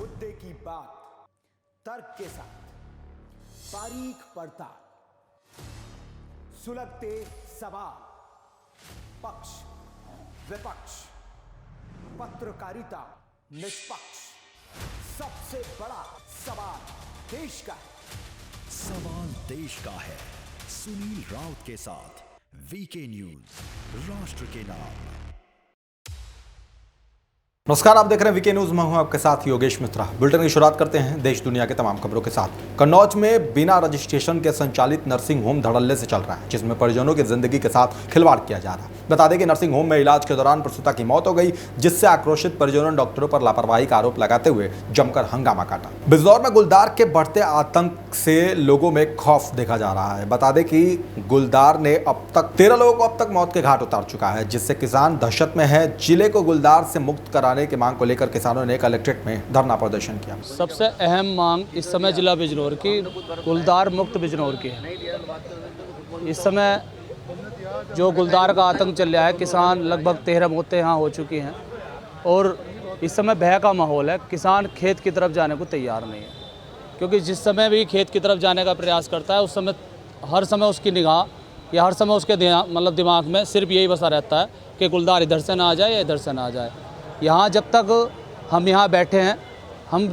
मुद्दे की बात तर्क के साथ, बारीक पड़ताल, सुलगते सवाल, पक्ष विपक्ष, पत्रकारिता निष्पक्ष। सबसे बड़ा सवाल देश का है। सवाल देश का है। सुनील राउत के साथ वीके न्यूज, राष्ट्र के नाम। नमस्कार, आप देख रहे हैं वीके न्यूज। मैं हूं आपके साथ योगेश मित्रा। बुलेटिन की शुरुआत करते हैं देश दुनिया के तमाम खबरों के साथ। कन्नौज में बिना रजिस्ट्रेशन के संचालित नर्सिंग होम धड़ल्ले से चल रहा है, जिसमें परिजनों की जिंदगी के साथ खिलवाड़ किया जा रहा है। बता दें कि नर्सिंग होम में इलाज के दौरान प्रसूता की मौत हो गई, जिससे आक्रोशित परिजनों ने डॉक्टरों पर लापरवाही का आरोप लगाते हुए जमकर हंगामा काटा। बिजनौर में गुलदार के बढ़ते आतंक से लोगों में खौफ देखा जा रहा है। बता दें कि गुलदार ने अब तक 13 लोगों को अब तक मौत के घाट उतार चुका है, जिससे किसान दहशत में है। जिले को गुलदार से मुक्त कराने की मांग को लेकर किसानों ने कलेक्ट्रेट में धरना प्रदर्शन किया। सबसे अहम मांग इस समय जिला बिजनौर की गुलदार मुक्त बिजनौर की है। इस समय जो गुलदार का आतंक चल रहा है, किसान लगभग 13 मौतें यहाँ हो चुकी हैं और इस समय भय का माहौल है। किसान खेत की तरफ जाने को तैयार नहीं है, क्योंकि जिस समय भी खेत की तरफ जाने का प्रयास करता है, उस समय हर समय उसकी निगाह या हर समय उसके दिमाग में सिर्फ यही बसा रहता है कि गुलदार इधर से ना आ जाए या इधर से ना आ जाए। यहाँ जब तक हम यहाँ बैठे हैं,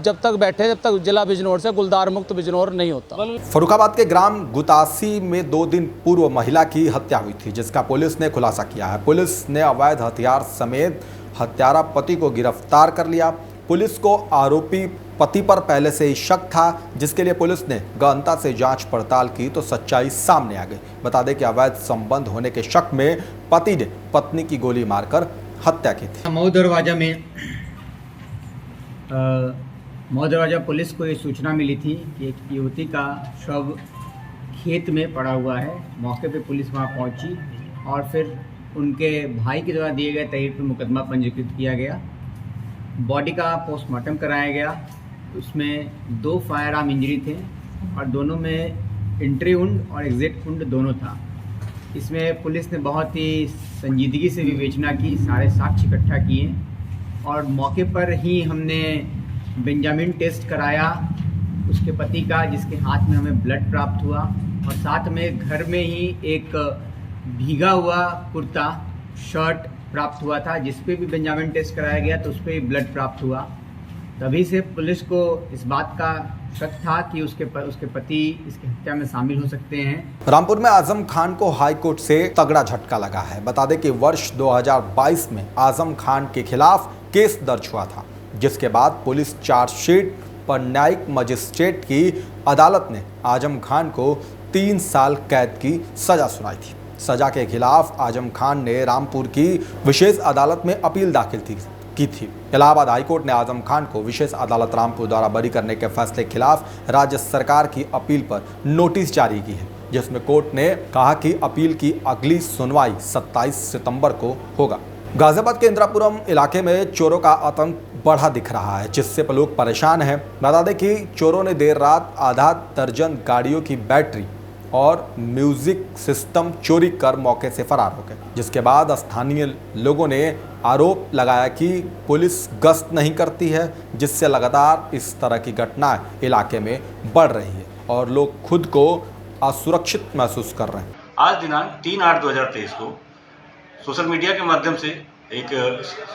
जब तक जिला बिजनौर से गुलदार मुक्त बिजनौर नहीं होता। फर्रुखाबाद के ग्राम गुतासी में 2 दिन पूर्व महिला की हत्या हुई थी, जिसका पुलिस ने खुलासा किया है। पुलिस ने अवैध हथियार समेत हत्यारा पति को गिरफ्तार कर लिया। पुलिस को आरोपी पति पर पहले से ही शक था, जिसके लिए पुलिस ने गहनता से जांच पड़ताल की तो सच्चाई सामने आ गई। बता दें कि अवैध संबंध होने के शक में पति ने पत्नी की गोली मारकर हत्या की थी। मऊ दरवाजा में मऊ दरवाजा पुलिस को ये सूचना मिली थी कि एक युवती का शव खेत में पड़ा हुआ है। मौके पे पुलिस वहाँ पहुँची और फिर उनके भाई के द्वारा दिए गए तहरीर पर मुकदमा पंजीकृत किया गया। बॉडी का पोस्टमार्टम कराया गया। उसमें 2 फायर आर्म इंजरी थे और दोनों में एंट्री वुंड और एग्जिट वुंड दोनों था। इसमें पुलिस ने बहुत ही संजीदगी से विवेचना की, सारे साक्ष्य इकट्ठा किए और मौके पर ही हमने बेंजामिन टेस्ट कराया उसके पति का, जिसके हाथ में हमें ब्लड प्राप्त हुआ और साथ में घर में ही एक भीगा हुआ कुर्ता शर्ट प्राप्त हुआ था, जिस पे भी बेंजामिन टेस्ट कराया गया तो उस पर भी ब्लड प्राप्त हुआ। तभी से पुलिस को इस बात का शक था कि उसके पति इसकी हत्या में शामिल हो सकते हैं। रामपुर में आजम खान को हाई कोर्ट से तगड़ा झटका लगा है। बता दें कि वर्ष 2022 में आजम खान के खिलाफ केस दर्ज हुआ था, जिसके बाद पुलिस चार्जशीट पर न्यायिक मजिस्ट्रेट की अदालत ने आजम खान को 3 साल कैद की सजा सुनाई थी। सजा के खिलाफ आजम खान ने रामपुर की विशेष अदालत में अपील दाखिल की थी। इलाहाबाद हाईकोर्ट ने आजम खान को विशेष अदालत रामपुर द्वारा बरी करने के फैसले के खिलाफ राज्य सरकार की अपील पर नोटिस जारी की है, जिसमें कोर्ट ने कहा कि अपील की अगली सुनवाई 27 सितंबर को होगा। गाजियाबाद के इंदिरापुरम इलाके में चोरों का आतंक बढ़ा दिख रहा है, जिससे लोग परेशान हैं। बता दें कि चोरों ने देर रात आधा दर्जन गाड़ियों की बैटरी और म्यूजिक सिस्टम चोरी कर मौके से फरार हो गए, जिसके बाद स्थानीय लोगों ने आरोप लगाया कि पुलिस गश्त नहीं करती है, जिससे लगातार इस तरह की घटनाएं इलाके में बढ़ रही है और लोग खुद को असुरक्षित महसूस कर रहे हैं। आज दिनांक 3/8/2023 को सोशल मीडिया के माध्यम से एक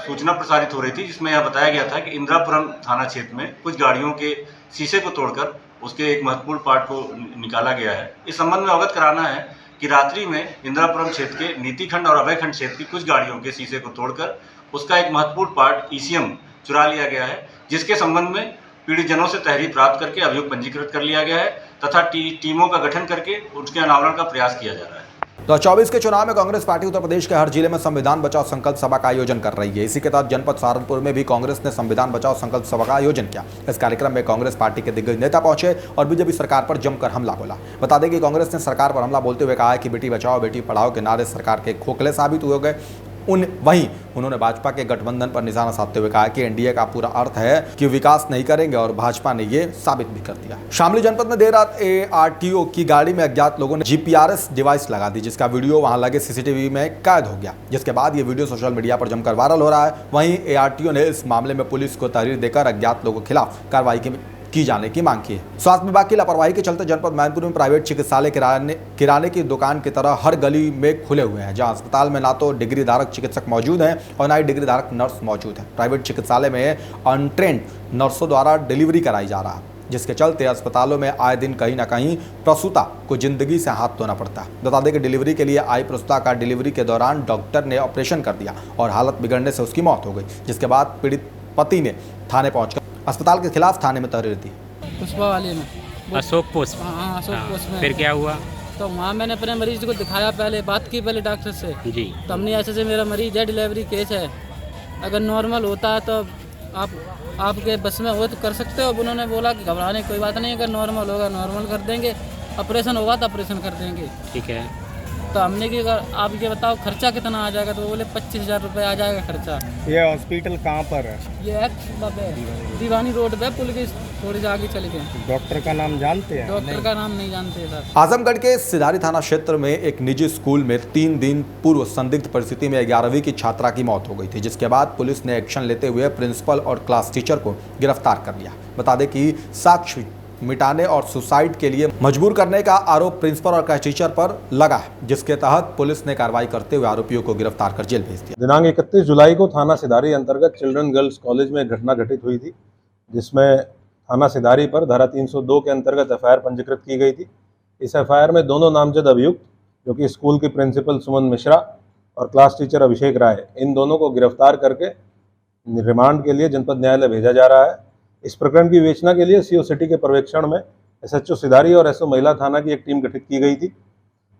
सूचना प्रसारित हो रही थी, जिसमें यह बताया गया था कि इंदिरापुरम थाना क्षेत्र में कुछ गाड़ियों के शीशे को तोड़कर उसके एक महत्वपूर्ण पार्ट को निकाला गया है। इस संबंध में अवगत कराना है कि रात्रि में इंदिरापुरम क्षेत्र के नीतिखंड और अभयखंड क्षेत्र की कुछ गाड़ियों के शीशे को तोड़कर उसका एक महत्वपूर्ण पार्ट ईसीएम चुरा लिया गया है, जिसके संबंध में पीड़ित जनों से तहरीर प्राप्त करके अभियोग पंजीकृत कर लिया गया है तथा टीमों का गठन करके उसके अनावरण का प्रयास किया जा रहा है। 2024 के चुनाव में कांग्रेस पार्टी उत्तर प्रदेश के हर जिले में संविधान बचाओ संकल्प सभा का आयोजन कर रही है। इसी के तहत जनपद सहारनपुर में भी कांग्रेस ने संविधान बचाओ संकल्प सभा का आयोजन किया। इस कार्यक्रम में कांग्रेस पार्टी के दिग्गज नेता पहुंचे और बीजेपी सरकार पर जमकर हमला बोला। बता दें कि कांग्रेस ने सरकार पर हमला बोलते हुए कहा है कि बेटी बचाओ बेटी पढ़ाओ के नारे सरकार के खोखले साबित हुए गए। वहीं उन्होंने भाजपा के गठबंधन पर निशाना साधते हुए कहा कि एनडीए का पूरा अर्थ है कि विकास नहीं करेंगे और भाजपा ने ये साबित भी कर दिया। शामली जनपद में देर रात ARTO की गाड़ी में अज्ञात लोगों ने GPRS डिवाइस लगा दी, जिसका वीडियो वहां लगे CCTV में कैद हो गया, जिसके बाद ये वीडियो सोशल मीडिया पर जमकर वायरल हो रहा है। वहीं ARTO ने इस मामले में पुलिस को तहरीर देकर अज्ञात लोगों के खिलाफ कार्रवाई की जाने की मांग की है। स्वास्थ्य विभाग की लापरवाही के चलते जनपद मैनपुर में प्राइवेट चिकित्सालय किराने की दुकान की तरह हर गली में खुले हुए हैं, जहां अस्पताल में ना तो डिग्री धारक चिकित्सक मौजूद हैं और ना ही डिग्री धारक नर्स मौजूद है। प्राइवेट चिकित्सालय में अनट्रेंड नर्सों द्वारा डिलीवरी कराई जा रहा है, जिसके चलते अस्पतालों में आए दिन कहीं ना कहीं प्रसूता को जिंदगी से हाथ धोना पड़ता है। बता दें कि डिलीवरी के लिए आई प्रसूता का डिलीवरी के दौरान डॉक्टर ने ऑपरेशन कर दिया और हालत बिगड़ने से उसकी मौत हो गई, जिसके बाद पीड़ित पति ने थाने पहुंचकर अस्पताल के खिलाफ थाने में तहरीर दी। पुष्पा वाले में अशोक पुष्प। हाँ अशोक पुष्प में। फिर क्या हुआ? तो वहाँ मैंने अपने मरीज को दिखाया, पहले बात की पहले डॉक्टर से जी। तो हमने ऐसे मेरा मरीज है, डिलीवरी केस है, अगर नॉर्मल होता है तो आपके बस में हो तो कर सकते हो। अब उन्होंने बोला कि घबराने कोई बात नहीं, अगर नॉर्मल होगा नॉर्मल कर देंगे, ऑपरेशन होगा तो ऑपरेशन कर देंगे। ठीक है। तो हमने कि अगर आप ये बताओ खर्चा कितना आ जाएगा, तो वो बोले 25,000 रुपये आ जाएगा खर्चा। ये हॉस्पिटल कहाँ पर है? ये है दीवानी रोड पे, पुल की थोड़ी सा आगे चले गए। डॉक्टर का नाम जानते हैं? डॉक्टर का नाम नहीं जानते सर। आजमगढ़ के सिधारी थाना क्षेत्र में एक निजी स्कूल में 3 दिन पूर्व संदिग्ध परिस्थिति में 11वीं की छात्रा की मौत हो गई थी, जिसके बाद पुलिस ने एक्शन लेते हुए प्रिंसिपल और क्लास टीचर को गिरफ्तार कर लिया। बता दें कि साक्ष्य मिटाने और सुसाइड के लिए मजबूर करने का आरोप प्रिंसिपल और क्लास टीचर पर लगा है, जिसके तहत पुलिस ने कार्रवाई करते हुए आरोपियों को गिरफ्तार कर जेल भेज दिया। दिनांक 31 जुलाई को थाना सिधारी अंतर्गत चिल्ड्रन गर्ल्स कॉलेज में एक घटना घटित हुई थी, जिसमें थाना सिधारी पर धारा 302 के अंतर्गत FIR पंजीकृत की गई थी। इस FIR में दोनों नामजद अभियुक्त, जो कि स्कूल के प्रिंसिपल सुमन मिश्रा और क्लास टीचर अभिषेक राय, इन दोनों को गिरफ्तार करके रिमांड के लिए जनपद न्यायालय भेजा जा रहा है। इस प्रकरण की विवेचना के लिए CO सिटी के पर्यवेक्षण में SHO सिधारी और SO महिला थाना की एक टीम गठित की गई थी।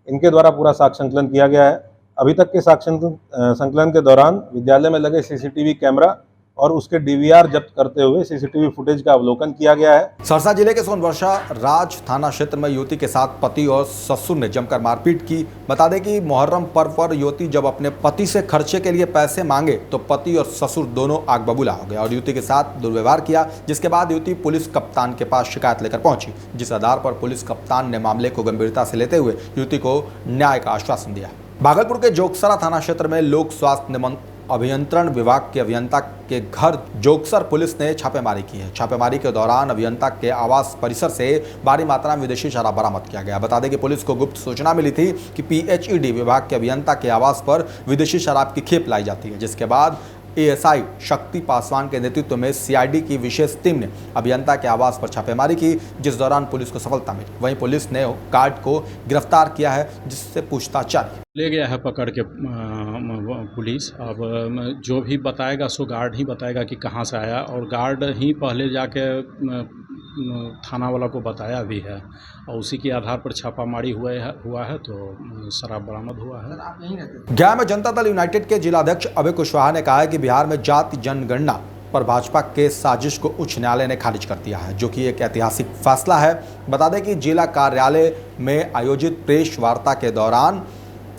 इनके द्वारा पूरा साक्ष्य संकलन किया गया है। अभी तक के साक्ष्य संकलन के दौरान विद्यालय में लगे CCTV कैमरा और उसके DVR जब्त करते हुए CCTV फुटेज का अवलोकन किया गया है। सरसा जिले के सोनवर्षा राज थाना क्षेत्र में युवती के साथ पति और ससुर ने जमकर मारपीट की। बता दें कि मुहर्रम पर्व पर युवती जब अपने पति से खर्चे के लिए पैसे मांगे तो पति और ससुर दोनों आग बबूला हो गए और युवती के साथ दुर्व्यवहार किया, जिसके बाद युवती पुलिस कप्तान के पास शिकायत लेकर पहुंची, जिस आधार पर पुलिस कप्तान ने मामले को गंभीरता से लेते हुए युवती को न्याय का आश्वासन दिया। भागलपुर के जोगसरा थाना क्षेत्र में लोक स्वास्थ्य अभियंत्रण विभाग के अभियंता के घर जोगसर पुलिस ने छापेमारी की है। छापेमारी के दौरान अभियंता के आवास परिसर से भारी मात्रा में विदेशी शराब बरामद किया गया। बता दें कि पुलिस को गुप्त सूचना मिली थी कि PHED विभाग के अभियंता के आवास पर विदेशी शराब की खेप लाई जाती है, जिसके बाद ASI शक्ति पासवान के नेतृत्व में CID की विशेष टीम ने अभियंता के आवास पर छापेमारी की, जिस दौरान पुलिस को सफलता मिली। वहीं पुलिस ने गार्ड को गिरफ्तार किया है, जिससे पूछताछ जारी ले गया है पकड़ के पुलिस। अब जो भी बताएगा सो गार्ड ही बताएगा कि कहाँ से आया, और गार्ड ही पहले जाके थाना वाला को बताया भी है और उसी के आधार पर छापामारी हुआ है तो शराब बरामद हुआ है। गया में जनता दल यूनाइटेड के जिलाध्यक्ष अभय कुशवाहा ने कहा है कि बिहार में जाति जनगणना पर भाजपा के साजिश को उच्च न्यायालय ने खारिज कर दिया है, जो कि एक ऐतिहासिक फैसला है। बता दें कि जिला कार्यालय में आयोजित प्रेस वार्ता के दौरान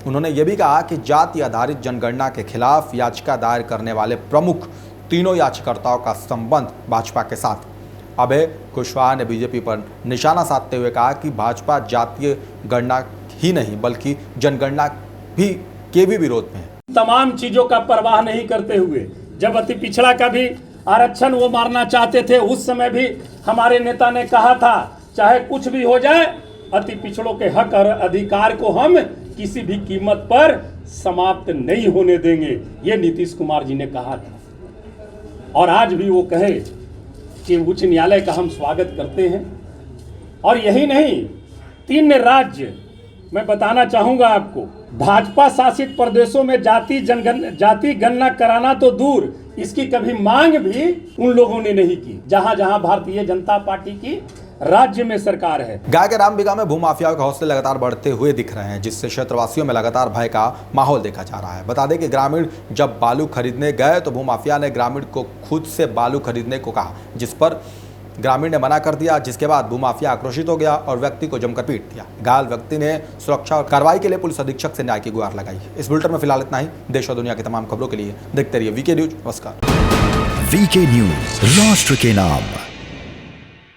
उन्होंने ये भी कहा कि जाति आधारित जनगणना के खिलाफ याचिका दायर करने वाले प्रमुख तीनों याचिकाकर्ताओं का संबंध भाजपा के साथ। अभय कुशवाहा ने बीजेपी पर निशाना साधते हुए कहा कि भाजपा जातीय गणना ही नहीं बल्कि जनगणना के भी विरोध में है। तमाम चीजों का परवाह नहीं करते हुए जब अति पिछड़ा का भी आरक्षण वो मारना चाहते थे, उस समय भी हमारे नेता ने कहा था चाहे कुछ भी हो जाए अति पिछड़ों के हक और अधिकार को हम किसी भी कीमत पर समाप्त नहीं होने देंगे, ये नीतीश कुमार जी ने कहा था। और आज भी वो कहे कि उच्च न्यायालय का हम स्वागत करते हैं। और यही नहीं, 3 राज्य मैं बताना चाहूंगा आपको, भाजपा शासित प्रदेशों में जाति गणना कराना तो दूर, इसकी कभी मांग भी उन लोगों ने नहीं की जहां जहां भारतीय जनता पार्टी की राज्य में सरकार है। गया के रामबिगा में भूमाफियाओं के हौसले लगातार बढ़ते हुए दिख रहे हैं, जिससे क्षेत्रवासियों में लगातार भय का माहौल देखा जा रहा है। बता दें कि ग्रामीण जब बालू खरीदने गए तो भूमाफिया ने ग्रामीण को खुद से बालू खरीदने को कहा, जिस पर ग्रामीण ने मना कर दिया, जिसके बाद भूमाफिया आक्रोशित हो गया और व्यक्ति को जमकर पीट दिया। घायल व्यक्ति ने सुरक्षा और कार्रवाई के लिए पुलिस अधीक्षक से न्याय की गुहार लगाई। इस बुलेटिन में फिलहाल इतना ही। देश और दुनिया की तमाम खबरों के लिए देखते रहिए वीके न्यूज। नमस्कार। वीके न्यूज, राष्ट्र के नाम।